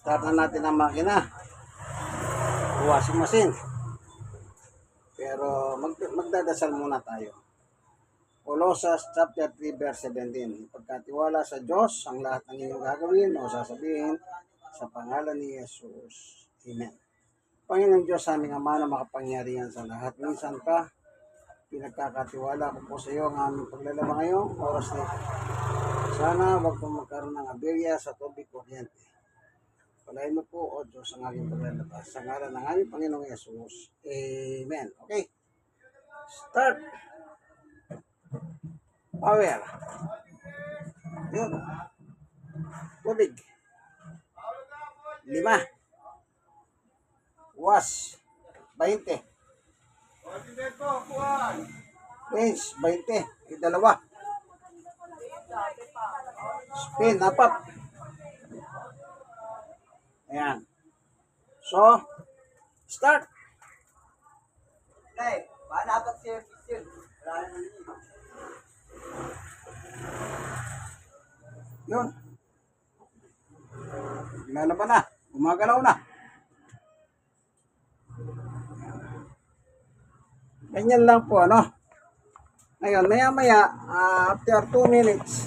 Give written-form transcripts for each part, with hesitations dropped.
Start na natin ang makina. Washing machine. Pero magdadasal muna tayo. Colossus chapter 3 verse 17. Pagkatiwala sa Diyos ang lahat ng inyong gagawin o sasabihin sa pangalan ni Jesus. Amen. Panginoon Diyos, aming Ama na makapangyarihan sa lahat. Minsan pa, pinagkakatiwala ko po sa iyo ang aming paglalaba ngayong oras na ito. Sana wag pong magkaroon ng aberya sa tubig kuryente. Palain mo po, O Diyos, ang aming paglalaba. Sa ngalan ng aming Panginoong Jesus. Amen. Okay. Start. Power. Yun. Tubig. 5. Was. 20. Range. 20. Dalawa. Spin. 4. Ayan. So, start. Okay, dapat siya yun. Yun. Lalaban na. Gumagalaw na. Ganyan lang po, ano? Ngayon, maya-maya, after 2 minutes,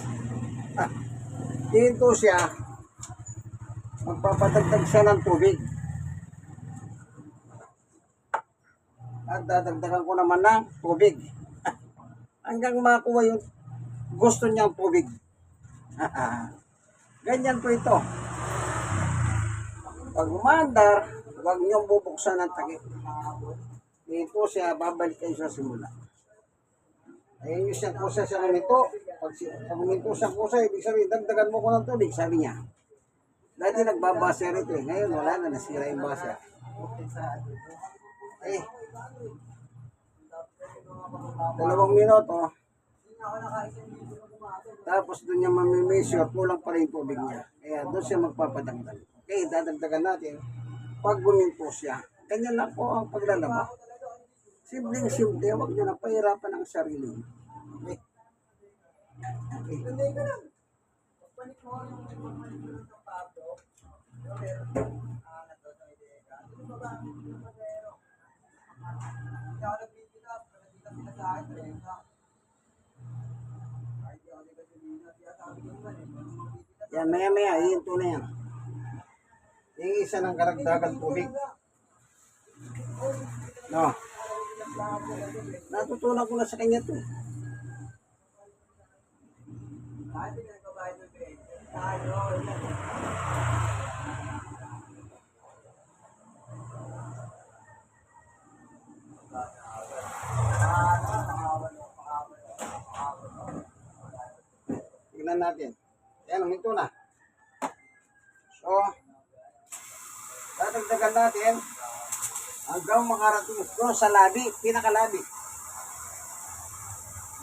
dito siya, magpapadagdag siya ng tubig. At dadagdagan ko naman ng tubig. Hanggang makuha yung gusto niyang tubig. Ganyan po ito. Pag umandar, huwag niyong bubuksan ng takip. Dito siya, babalik kayo sa simula. Ayun yung siyang kusa sa huminto. Pag huminto siyang kusa, ibig sabihin, dagdagan mo ko ng tubig, sabi niya. Dati nagbabasa rito eh. Ngayon wala na, nasira yung basa. Eh, 2 minuto. Tapos doon niya mamimesure, kulang pa rin yung tubig niya. Kaya doon siya magpapadagdag. Okay, dadagdagan natin. Pag guminto siya, ganyan lang po ang paglalaba. Simpleng-simple, huwag niyo na pahirapan ang sarili. Okay. Okay. Yan, maya-maya, ihinto na yan. Yung isa ng karagdagang tubig. No. Natutunan ko na sa kanya to. Tignan natin. Yan, huminto na. So, dadagdagan natin hanggang makarating doon sa labi, pinakalabi.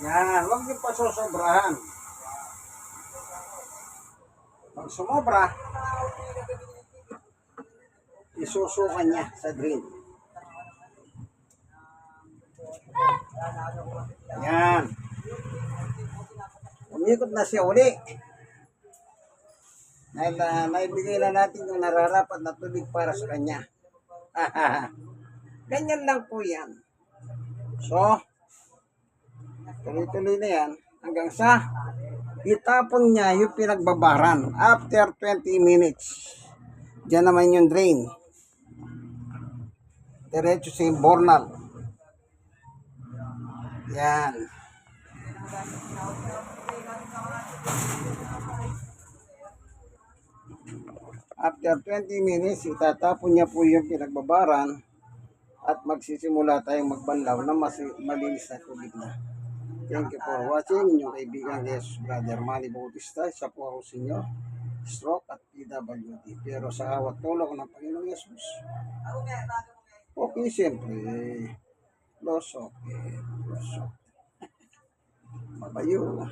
Yan, huwag niyo pa sosobrahan. Pag sumobra, isusukan niya sa drain. Yan. Umikot na siya uli. Naibigay na natin yung nararapat na tubig para sa kanya. Ganyan lang po yan. So, tuloy-tuloy na yan hanggang sa itapon niya yung pinagbabaran after 20 minutes. Diyan naman yung drain. Diretso sa yung bornal. Yan. After 20 minutes, itatapon niya po yung pinagbabaran at magsisimula tayong magbanlaw na malinis na tubig na. Thank you for watching. Inyong kaibigan Jesus Brother Manny Bautista. Isa po ako sa inyo, stroke at PWD. Pero sa awat tulong ng Panginoong Jesus, okay, siyempre, loso, okay, loso. Mabayo.